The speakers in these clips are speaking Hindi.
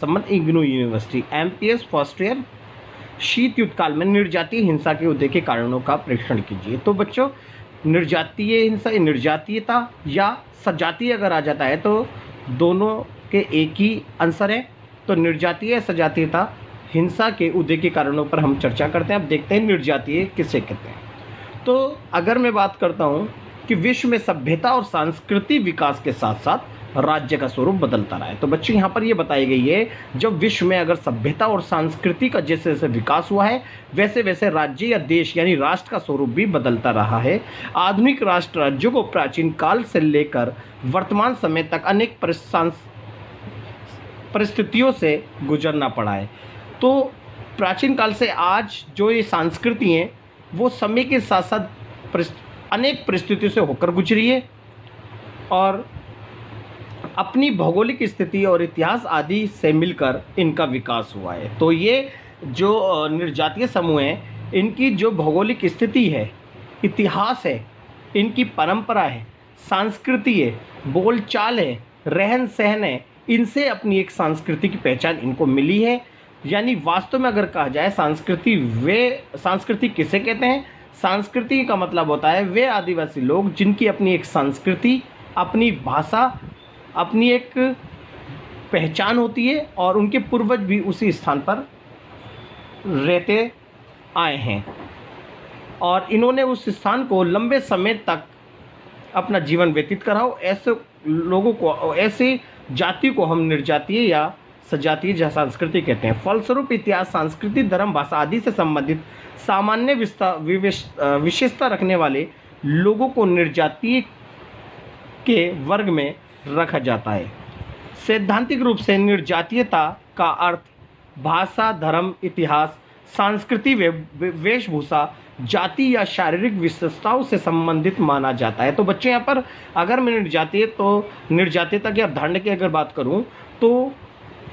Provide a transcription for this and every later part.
संबंध IGNOU university MPS first year शीत युद्ध काल में निर्जातीय हिंसा के उदय के कारणों का परीक्षण कीजिए। तो बच्चों, निर्जातीय हिंसा, निर्जातीयता या सजातीय अगर आ जाता है तो दोनों के एक ही आंसर है। तो निर्जातीय या सजातीयता हिंसा के उदय के कारणों पर हम चर्चा करते हैं। अब देखते हैं निर्जातीय किसे कहते हैं। तो अगर मैं बात करता हूँ कि विश्व में सभ्यता और सांस्कृतिक विकास के साथ साथ राज्य का स्वरूप बदलता रहा है। तो बच्चे यहाँ पर ये बताई गई है, जब विश्व में अगर सभ्यता और संस्कृति का जैसे जैसे विकास हुआ है वैसे वैसे राज्य या देश यानी राष्ट्र का स्वरूप भी बदलता रहा है। आधुनिक राष्ट्र राज्यों को प्राचीन काल से लेकर वर्तमान समय तक अनेक परिस्थितियों से गुजरना पड़ा है। तो प्राचीन काल से आज जो ये संस्कृति हैं वो समय के साथ साथ अनेक परिस्थितियों से होकर गुजरी है और अपनी भौगोलिक स्थिति और इतिहास आदि से मिलकर इनका विकास हुआ है। तो ये जो निर्जातीय समूह हैं, इनकी जो भौगोलिक स्थिति है, इतिहास है, इनकी परंपरा है, संस्कृति है, बोलचाल है, रहन सहन है, इनसे अपनी एक संस्कृति की पहचान इनको मिली है। यानी वास्तव में अगर कहा जाए संस्कृति किसे कहते हैं? संस्कृति का मतलब होता है वे आदिवासी लोग जिनकी अपनी एक संस्कृति, अपनी भाषा, अपनी एक पहचान होती है और उनके पूर्वज भी उसी स्थान पर रहते आए हैं और इन्होंने उस स्थान को लंबे समय तक अपना जीवन व्यतीत करा हो। ऐसे लोगों को, ऐसे जाति को हम निर्जातीय या सजातीय या संस्कृति कहते हैं। फलस्वरूप इतिहास, संस्कृति, धर्म, भाषा आदि से संबंधित सामान्य विशेषता रखने वाले लोगों को निर्जातीय के वर्ग में रखा जाता है। सैद्धांतिक रूप से निर्जातीयता का अर्थ भाषा, धर्म, इतिहास, संस्कृति, वेशभूषा, जाति या शारीरिक विशेषताओं से संबंधित माना जाता है। तो बच्चे यहाँ पर अगर मैं निर्जातीयता की अवधारणा की अगर बात करूँ तो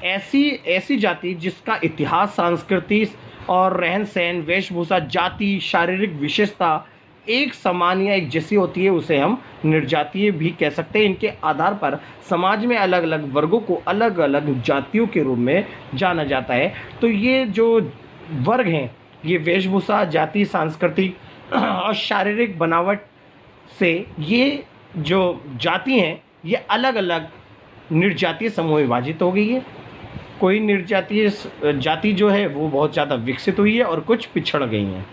ऐसी जाति जिसका इतिहास, संस्कृति और रहन सहन, वेशभूषा, जाति, शारीरिक विशेषता एक समान या एक जैसी होती है उसे हम निर्जातीय भी कह सकते हैं। इनके आधार पर समाज में अलग अलग वर्गों को अलग अलग जातियों के रूप में जाना जाता है। तो ये जो वर्ग हैं, ये वेशभूषा, जाति, सांस्कृतिक और शारीरिक बनावट से ये जो जाति हैं ये अलग अलग निर्जातीय समूह विभाजित हो गई है। कोई निर्जातीय जाति जो है वो बहुत ज़्यादा विकसित हुई है और कुछ पिछड़ गई हैं।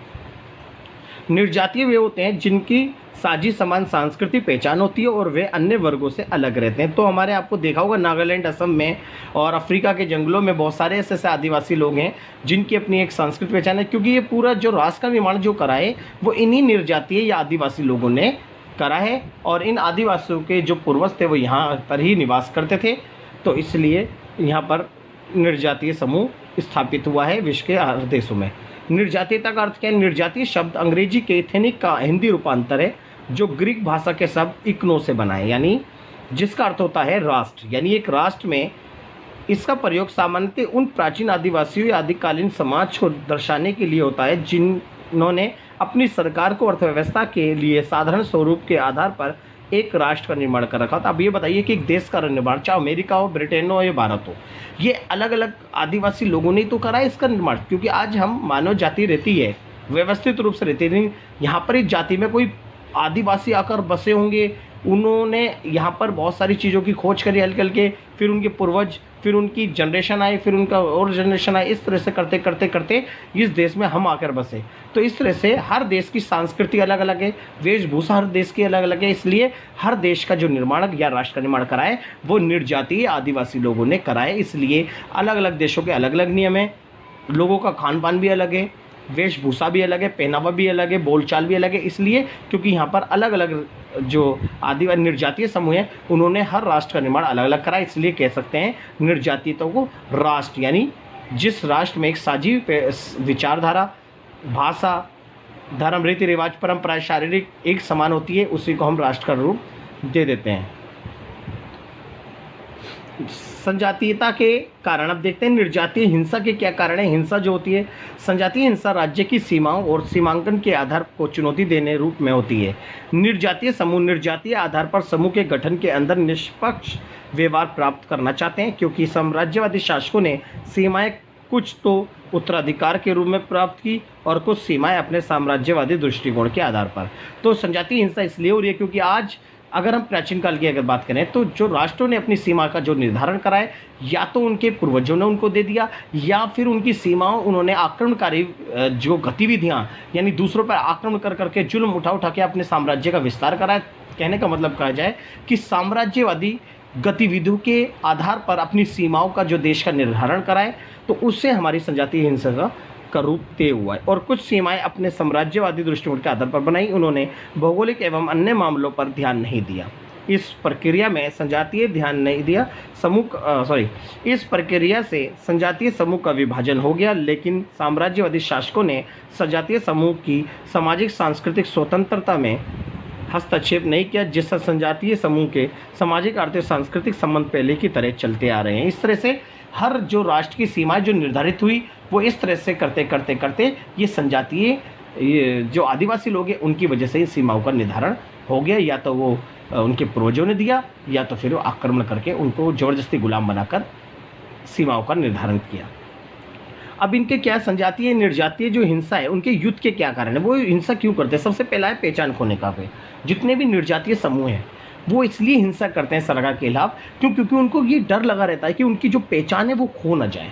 निर्जातीय वे होते हैं जिनकी साझी समान सांस्कृतिक पहचान होती है और वे अन्य वर्गों से अलग रहते हैं। तो हमारे आपको देखा होगा नागालैंड, असम में और अफ्रीका के जंगलों में बहुत सारे ऐसे आदिवासी लोग हैं जिनकी अपनी एक सांस्कृतिक पहचान है, क्योंकि ये पूरा जो राष्ट्र का निर्माण जो करा है वो इन्हीं निर्जातीय या आदिवासी लोगों ने करा है और इन आदिवासियों के जो पूर्वज थे वो यहाँ पर ही निवास करते थे। तो इसलिए यहाँ पर निर्जातीय समूह स्थापित हुआ है विश्व के हर देशों में। निर्जातीयता का अर्थ क्या है? निर्जातीय शब्द अंग्रेजी के एथनिक का हिंदी रूपांतर है जो ग्रीक भाषा के शब्द इक्नो से बना है, यानी जिसका अर्थ होता है राष्ट्र। यानी एक राष्ट्र में इसका प्रयोग सामान्यतः उन प्राचीन आदिवासियों या आदिकालीन समाज को दर्शाने के लिए होता है जिन्होंने अपनी सरकार को अर्थव्यवस्था के लिए साधारण स्वरूप के आधार पर एक राष्ट्र का निर्माण कर रखा था। अब ये बताइए कि एक देश का निर्माण, चाहे अमेरिका हो, ब्रिटेन हो या भारत हो, ये अलग अलग आदिवासी लोगों ने तो करा है इसका निर्माण। क्योंकि आज हम मानव जाति रहती है, व्यवस्थित रूप से रहती नहीं, यहाँ पर इस जाति में कोई आदिवासी आकर बसे होंगे, उन्होंने यहाँ पर बहुत सारी चीज़ों की खोज करी हल्के हल्के, फिर उनके पूर्वज, फिर उनकी जनरेशन आई, फिर उनका और जनरेशन आई, इस तरह से करते करते करते इस देश में हम आकर बसे। तो इस तरह से हर देश की संस्कृति अलग अलग है, वेशभूषा हर देश की अलग अलग है, इसलिए हर देश का जो निर्माण या राष्ट्र का निर्माण करा है वो निर्जातीय आदिवासी लोगों ने करा है। इसलिए अलग अलग देशों के अलग अलग नियम हैं, लोगों का खान पान भी अलग है, वेशभूषा भी अलग है, पहनावा भी अलग है, बोलचाल भी अलग है। इसलिए क्योंकि यहाँ पर अलग अलग जो आदिवासी निर्जातीय समूह हैं उन्होंने हर राष्ट्र का निर्माण अलग अलग करा, इसलिए कह सकते हैं निर्जातीयता को राष्ट्र, यानी जिस राष्ट्र में एक साझी विचारधारा, भाषा, धर्म, रीति रिवाज, परंपरा, शारीरिक एक समान होती है, उसी को हम राष्ट्र का रूप दे देते हैं। संजातीयता के कारण अब देखते हैं निर्जातीय हिंसा के क्या कारण है। हिंसा जो होती है, संजातीय हिंसा राज्य की सीमाओं और सीमांकन के आधार को चुनौती देने रूप में होती है। निर्जातीय समूह निर्जातीय आधार पर समूह के गठन के अंदर निष्पक्ष व्यवहार प्राप्त करना चाहते हैं, क्योंकि साम्राज्यवादी शासकों ने सीमाएं कुछ तो उत्तराधिकार के रूप में प्राप्त की और कुछ सीमाएं अपने साम्राज्यवादी दृष्टिकोण के आधार पर। तो संजातीय हिंसा इसलिए हो रही है क्योंकि आज अगर हम प्राचीन काल की अगर बात करें तो जो राष्ट्रों ने अपनी सीमा का जो निर्धारण करा है, या तो उनके पूर्वजों ने उनको दे दिया, या फिर उनकी सीमाओं उन्होंने आक्रमणकारी जो गतिविधियां यानी दूसरों पर आक्रमण कर करके जुल्म उठा के अपने साम्राज्य का विस्तार करा है। कहने का मतलब कहा जाए कि साम्राज्यवादी गतिविधियों के आधार पर अपनी सीमाओं का जो देश का निर्धारण कराए, तो उससे हमारी संजातीय हिंसा का रूप तय हुआ है। और कुछ सीमाएं अपने साम्राज्यवादी दृष्टिकोण के आधार पर बनाई, उन्होंने भौगोलिक एवं अन्य मामलों पर ध्यान नहीं दिया। इस प्रक्रिया में संजातीय ध्यान नहीं दिया समूह इस प्रक्रिया से संजातीय समूह का विभाजन हो गया, लेकिन साम्राज्यवादी शासकों ने संजातीय समूह की सामाजिक सांस्कृतिक स्वतंत्रता में हस्तक्षेप नहीं किया, जिससे संजातीय समूह के सामाजिक आर्थिक सांस्कृतिक संबंध पहले की तरह चलते आ रहे हैं। इस तरह से हर जो राष्ट्र की सीमाएं जो निर्धारित हुई, वो इस तरह से करते करते करते ये संजातीय जो आदिवासी लोग हैं उनकी वजह से इन सीमाओं का निर्धारण हो गया। या तो वो उनके पूर्वजों ने दिया, या तो फिर वो आक्रमण करके उनको ज़बरदस्ती गुलाम बनाकर सीमाओं का निर्धारण किया। अब इनके क्या संजातीय निर्जातीय जो हिंसा है, उनके युद्ध के क्या कारण है, वो हिंसा क्यों करते हैं? सबसे पहला है पहचान खोने का पे। जितने भी निर्जातीय समूह हैं वो इसलिए हिंसा करते हैं सरकार के खिलाफ, क्योंकि उनको ये डर लगा रहता है कि उनकी जो पहचान है वो खो ना जाए।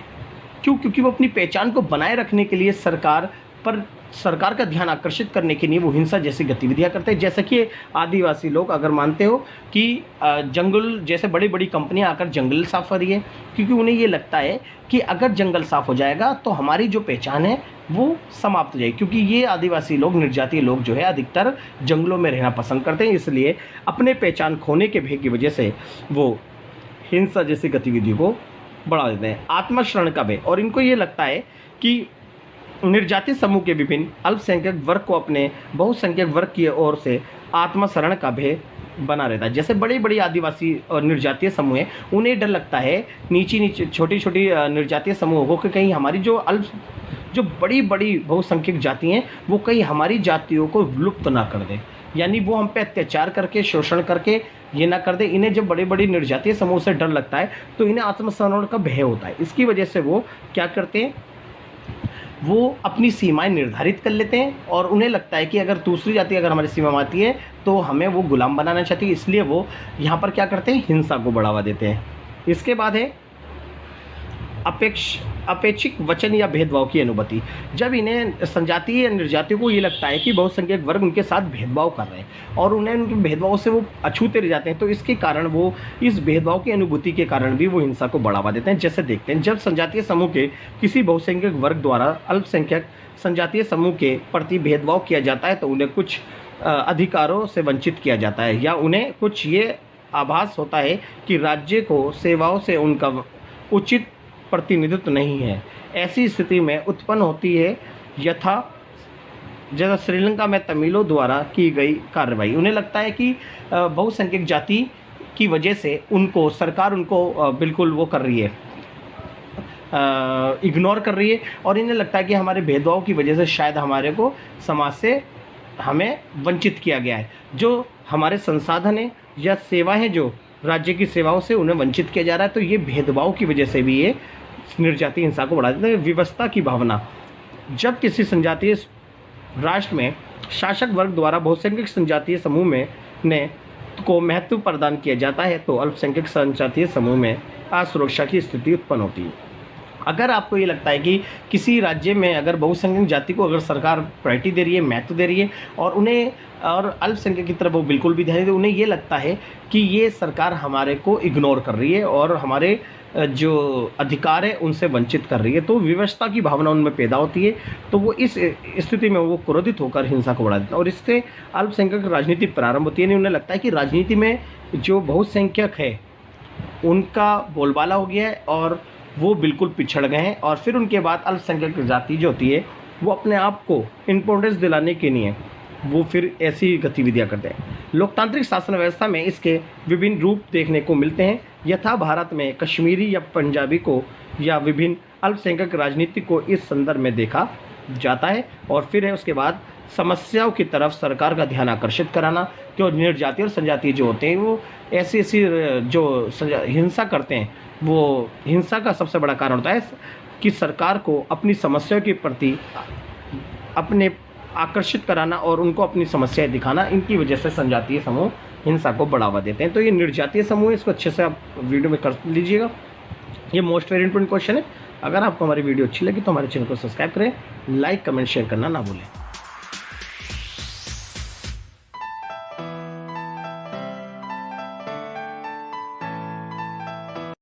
क्योंकि वो अपनी पहचान को बनाए रखने के लिए सरकार का ध्यान आकर्षित करने के लिए वो हिंसा जैसी गतिविधियां करते हैं। जैसे कि आदिवासी लोग अगर मानते हो कि जंगल जैसे बड़ी बड़ी कंपनियां आकर जंगल साफ कर रही है, क्योंकि उन्हें ये लगता है कि अगर जंगल साफ हो जाएगा तो हमारी जो पहचान है वो समाप्त हो जाएगी। क्योंकि ये आदिवासी लोग, निर्जातीय लोग जो है अधिकतर जंगलों में रहना पसंद करते हैं, इसलिए अपने पहचान खोने के भय की वजह से वो हिंसा जैसी गतिविधियों को बढ़ा देते हैं। आत्मशरण का भय, और इनको ये लगता है कि निर्जातीय समूह के विभिन्न अल्पसंख्यक वर्ग को अपने बहुसंख्यक वर्ग की ओर से आत्मशरण का भय बना रहता है। जैसे बड़ी बड़ी आदिवासी और निर्जातीय समूह हैं, उन्हें डर लगता है नीची छोटी छोटी निर्जातीय समूहों को कि कहीं हमारी जो बड़ी बड़ी बहुसंख्यक जाति हैं वो कहीं हमारी जातियों को लुप्त ना कर दे, यानी वो हम पे अत्याचार करके शोषण करके ये ना कर दे। इन्हें जब बड़ी बड़ी निर्जातीय समूह से डर लगता है तो इन्हें आत्मशरण का भय होता है। इसकी वजह से वो क्या करते हैं, वो अपनी सीमाएं निर्धारित कर लेते हैं, और उन्हें लगता है कि अगर दूसरी जाति अगर हमारी सीमा में आती है तो हमें वो गुलाम बनाना चाहती है, इसलिए वो यहाँ पर क्या करते हैं, हिंसा को बढ़ावा देते हैं। इसके बाद है अपेक्षिक वचन या भेदभाव की अनुभूति। जब इन्हें संजातीय या निर्जातियों को ये लगता है कि बहुसंख्यक वर्ग उनके साथ भेदभाव कर रहे हैं और उन्हें उनके भेदभाव से वो अछूते रह जाते हैं, तो इसके कारण वो इस भेदभाव की अनुभूति के कारण भी वो हिंसा को बढ़ावा देते हैं। जैसे देखते हैं, जब संजातीय समूह के किसी बहुसंख्यक वर्ग द्वारा अल्पसंख्यक संजातीय समूह के प्रति भेदभाव किया जाता है तो उन्हें कुछ अधिकारों से वंचित किया जाता है, या उन्हें कुछ ये आभास होता है कि राज्य को सेवाओं से उनका उचित प्रतिनिधित्व नहीं है। ऐसी स्थिति में उत्पन्न होती है जैसा श्रीलंका में तमिलों द्वारा की गई कार्रवाई। उन्हें लगता है कि बहुसंख्यक जाति की वजह से उनको सरकार उनको बिल्कुल वो कर रही है, इग्नोर कर रही है, और इन्हें लगता है कि हमारे भेदभाव की वजह से शायद हमारे को समाज से हमें वंचित किया गया है। जो हमारे संसाधन है या सेवा है, जो राज्य की सेवाओं से उन्हें वंचित किया जा रहा है, तो ये भेदभाव की वजह से भी ये निर्जातीय हिंसा को बढ़ा देते हैं। विवशता की भावना, जब किसी संजातीय राष्ट्र में शासक वर्ग द्वारा बहुसंख्यक संजातीय समूह में को महत्व प्रदान किया जाता है तो अल्पसंख्यक संजातीय समूह में असुरक्षा की स्थिति उत्पन्न होती है। अगर आपको ये लगता है कि किसी राज्य में अगर बहुसंख्यक जाति को अगर सरकार प्रायोरिटी दे रही है, महत्व दे रही है, और उन्हें और अल्पसंख्यक की तरफ वो बिल्कुल भी ध्यान नहीं दे, उन्हें ये लगता है कि ये सरकार हमारे को इग्नोर कर रही है और हमारे जो अधिकार है उनसे वंचित कर रही है, तो विवशता की भावना उनमें पैदा होती है। तो वो इस स्थिति में वो क्रोधित होकर हिंसा को बढ़ा देता है, और इससे अल्पसंख्यक राजनीति प्रारंभ होती है। नहीं, उन्हें लगता है कि राजनीति में जो बहुसंख्यक है उनका बोलबाला हो गया है और वो बिल्कुल पिछड़ गए हैं, और फिर उनके बाद अल्पसंख्यक जाति जो होती है वो अपने आप को इम्पोर्टेंस दिलाने के लिए वो फिर ऐसी गतिविधियां करते हैं। लोकतांत्रिक शासन व्यवस्था में इसके विभिन्न रूप देखने को मिलते हैं, यथा भारत में कश्मीरी या पंजाबी को या विभिन्न अल्पसंख्यक राजनीति को इस संदर्भ में देखा जाता है। और फिर है उसके बाद समस्याओं की तरफ सरकार का ध्यान आकर्षित कराना। जो निर्जातीय और संजातीय जो होते हैं वो ऐसी जो हिंसा करते हैं, वो हिंसा का सबसे बड़ा कारण होता है कि सरकार को अपनी समस्याओं के प्रति अपने आकर्षित कराना और उनको अपनी समस्याएं दिखाना। इनकी वजह से संजातीय समूह हिंसा को बढ़ावा देते हैं। तो ये निर्जातीय समूह है, इसको अच्छे से आप वीडियो में कर लीजिएगा। ये मोस्ट वेरी इंपॉर्टेंट क्वेश्चन है। अगर आपको हमारी वीडियो अच्छी लगी तो हमारे चैनल को सब्सक्राइब करें, लाइक कमेंट शेयर करना ना भूलें।